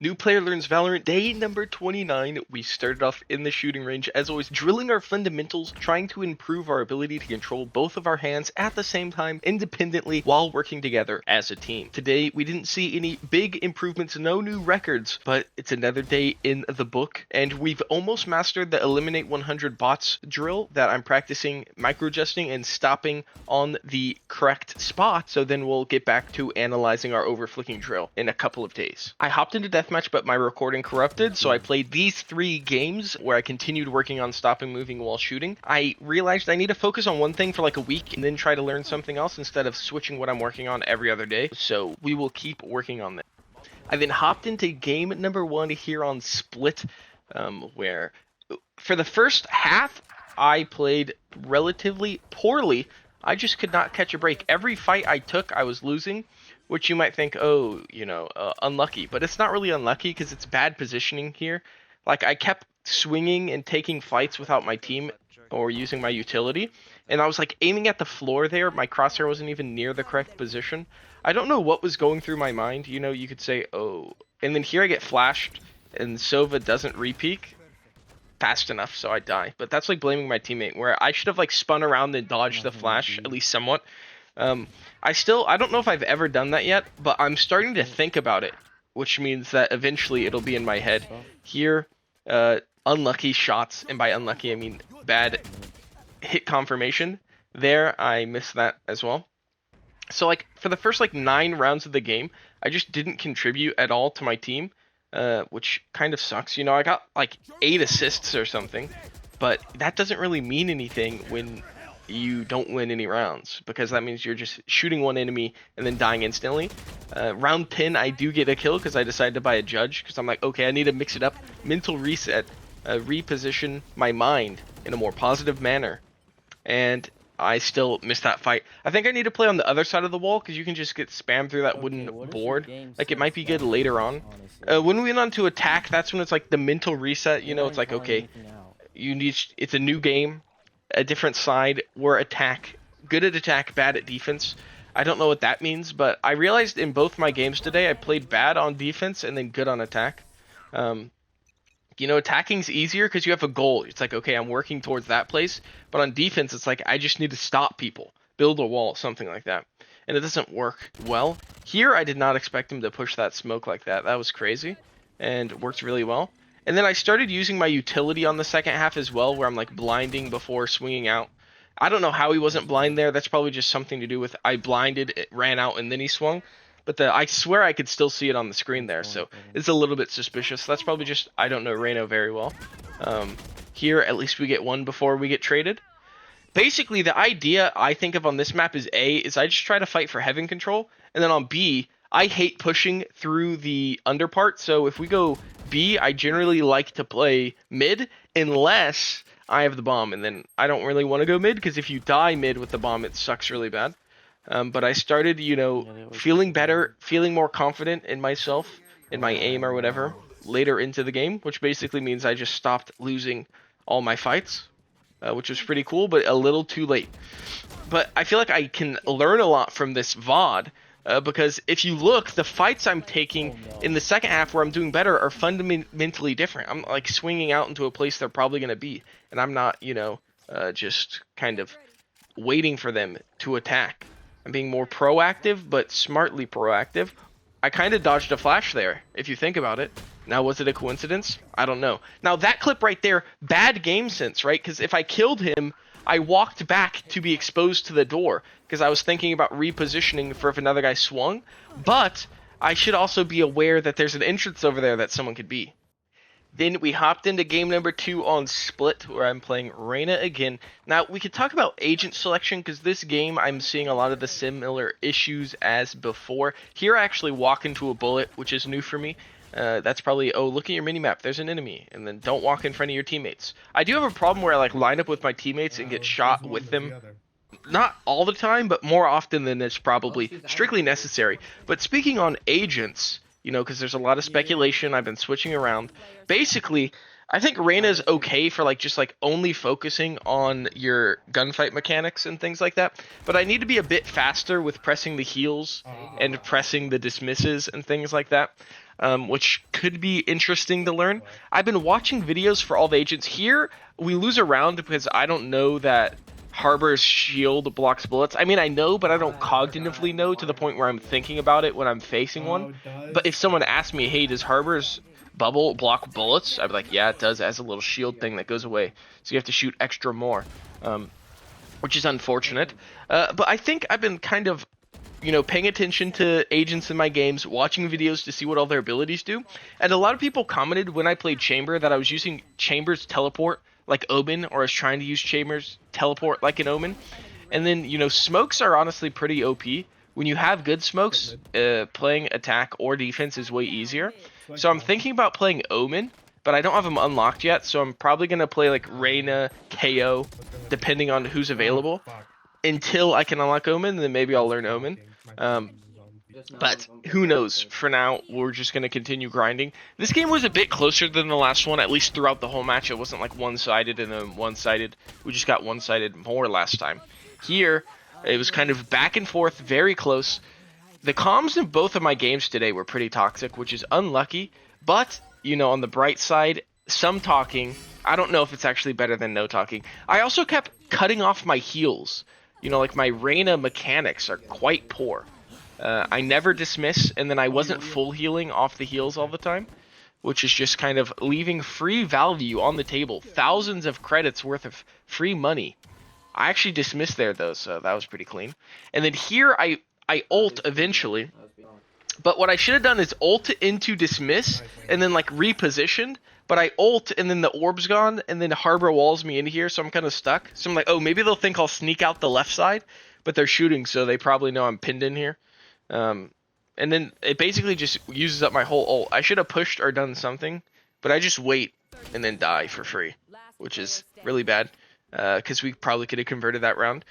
New player learns Valorant day number 29. We started off in the shooting range, as always, drilling our fundamentals, trying to improve our ability to control both of our hands at the same time, independently, while working together as a team. Today, we didn't see any big improvements, no new records, but it's another day in the book, and we've almost mastered the eliminate 100 bots drill that I'm practicing microadjusting and stopping on the correct spot, so then we'll get back to analyzing our overflicking drill in a couple of days. I hopped into deathmatch, but my recording corrupted, so I played these 3 games where I continued working on stopping moving while shooting. I realized I need to focus on one thing for like a week and then try to learn something else instead of switching what I'm working on every other day, so we will keep working on that. I then hopped into game number 1 here on Split, where for the first half, I played relatively poorly. I just could not catch a break. Every fight I took, I was losing, which you might think, oh, unlucky. But it's not really unlucky because it's bad positioning here. Like, I kept swinging and taking fights without my team or using my utility. And I was, like, aiming at the floor there. My crosshair wasn't even near the correct position. I don't know what was going through my mind. You could say, oh. And then here I get flashed, and Sova doesn't re-peek fast enough, so I die. But that's like blaming my teammate, where I should have like spun around and dodged the flash, at least somewhat. I don't know if I've ever done that yet, but I'm starting to think about it, which means that eventually it'll be in my head. Here, unlucky shots, and by unlucky I mean bad hit confirmation. There, I missed that as well. So like for the first like 9 rounds of the game, I just didn't contribute at all to my team. Which kind of sucks. I got like 8 assists or something, but that doesn't really mean anything when you don't win any rounds, because that means you're just shooting one enemy and then dying instantly. Round 10, I do get a kill because I decided to buy a judge, because I'm like, okay, I need to mix it up, mental reset, reposition my mind in a more positive manner, and I still missed that fight. I think I need to play on the other side of the wall, because you can just get spammed through that wooden board. Like, it might be good later on. When we went on to attack, that's when it's like the mental reset. It's like, okay, it's a new game, a different side. We're good at attack, bad at defense. I don't know what that means, but I realized in both my games today, I played bad on defense and then good on attack. Attacking's easier because you have a goal. It's like, okay, I'm working towards that place. But on defense, it's like, I just need to stop people, build a wall, something like that. And it doesn't work well. Here, I did not expect him to push that smoke like that. That was crazy, and it worked really well. And then I started using my utility on the second half as well, where I'm like blinding before swinging out. I don't know how he wasn't blind there. That's probably just something to do with I blinded, it ran out, and then he swung. But I swear I could still see it on the screen there, so it's a little bit suspicious. That's probably just, I don't know Reno very well. Here, at least we get one before we get traded. Basically, the idea I think of on this map is I just try to fight for heaven control, and then on B, I hate pushing through the underpart, so if we go B, I generally like to play mid, unless I have the bomb, and then I don't really want to go mid, because if you die mid with the bomb, it sucks really bad. But I started, feeling better, feeling more confident in myself, in my aim or whatever, later into the game, which basically means I just stopped losing all my fights, which was pretty cool, but a little too late. But I feel like I can learn a lot from this VOD, because if you look, the fights I'm taking in the second half where I'm doing better are fundamentally different. I'm like swinging out into a place they're probably going to be, and I'm not, just kind of waiting for them to attack. I'm being more proactive, but smartly proactive. I kind of dodged a flash there, if you think about it. Now, was it a coincidence? I don't know. Now, that clip right there, bad game sense, right? Because if I killed him, I walked back to be exposed to the door, because I was thinking about repositioning for if another guy swung. But I should also be aware that there's an entrance over there that someone could be. Then we hopped into game number 2 on Split, where I'm playing Reyna again. Now, we could talk about agent selection, because this game I'm seeing a lot of the similar issues as before. Here I actually walk into a bullet, which is new for me. That's probably, oh, look at your minimap, there's an enemy, and then don't walk in front of your teammates. I do have a problem where I like line up with my teammates and get shot with them. Not all the time, but more often than it's probably strictly necessary. But speaking on agents, because there's a lot of speculation, I've been switching around. Basically, I think Reyna's okay for just only focusing on your gunfight mechanics and things like that. But I need to be a bit faster with pressing the heals and pressing the dismisses and things like that. which could be interesting to learn. I've been watching videos for all the agents. Here, we lose a round because I don't know that Harbor's shield blocks bullets. I mean, I know, but I don't cognitively know to the point where I'm thinking about it when I'm facing one. But if someone asked me, hey, does Harbor's bubble block bullets? I'd be like, yeah, it does. It has a little shield thing that goes away. So you have to shoot extra more, which is unfortunate. But I think I've been kind of paying attention to agents in my games, watching videos to see what all their abilities do. And a lot of people commented when I played Chamber that I was using Chamber's teleport like Omen, or I was trying to use Chamber's teleport like an Omen. And then, smokes are honestly pretty OP. When you have good smokes, playing attack or defense is way easier. So I'm thinking about playing Omen, but I don't have them unlocked yet, so I'm probably going to play like Reyna, KO, depending on who's available, until I can unlock Omen, and then maybe I'll learn Omen. But who knows? For now, we're just going to continue grinding. This game was a bit closer than the last one, at least throughout the whole match. It wasn't like one-sided and then one-sided. We just got one-sided more last time. Here, it was kind of back and forth, very close. The comms in both of my games today were pretty toxic, which is unlucky. But, on the bright side, some talking. I don't know if it's actually better than no talking. I also kept cutting off my heals. Like my Reyna mechanics are quite poor. I never dismiss, and then I wasn't full healing off the heals all the time, which is just kind of leaving free value on the table. Thousands of credits worth of free money. I actually dismissed there, though, so that was pretty clean. And then here, I ult eventually. But what I should have done is ult into dismiss, and then, repositioned. But I ult, and then the orb's gone, and then Harbor walls me in here, so I'm kind of stuck. So I'm like, oh, maybe they'll think I'll sneak out the left side, but they're shooting, so they probably know I'm pinned in here. And then it basically just uses up my whole ult. I should have pushed or done something, but I just wait and then die for free, which is really bad, because we probably could have converted that round.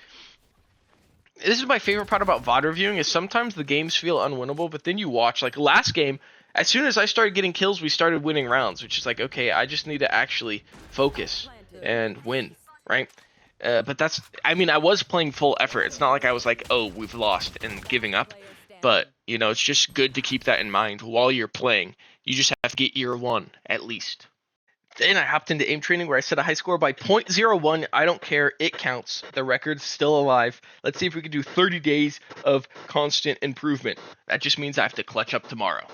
This is my favorite part about VOD reviewing, is sometimes the games feel unwinnable, but then you watch, like last game, as soon as I started getting kills, we started winning rounds, which is like, okay, I just need to actually focus and win, right? But that's, I mean, I was playing full effort. It's not like I was like, oh, we've lost and giving up. But, it's just good to keep that in mind while you're playing. You just have to get year one, at least. Then I hopped into aim training where I set a high score by 0.01. I don't care. It counts. The record's still alive. Let's see if we can do 30 days of constant improvement. That just means I have to clutch up tomorrow.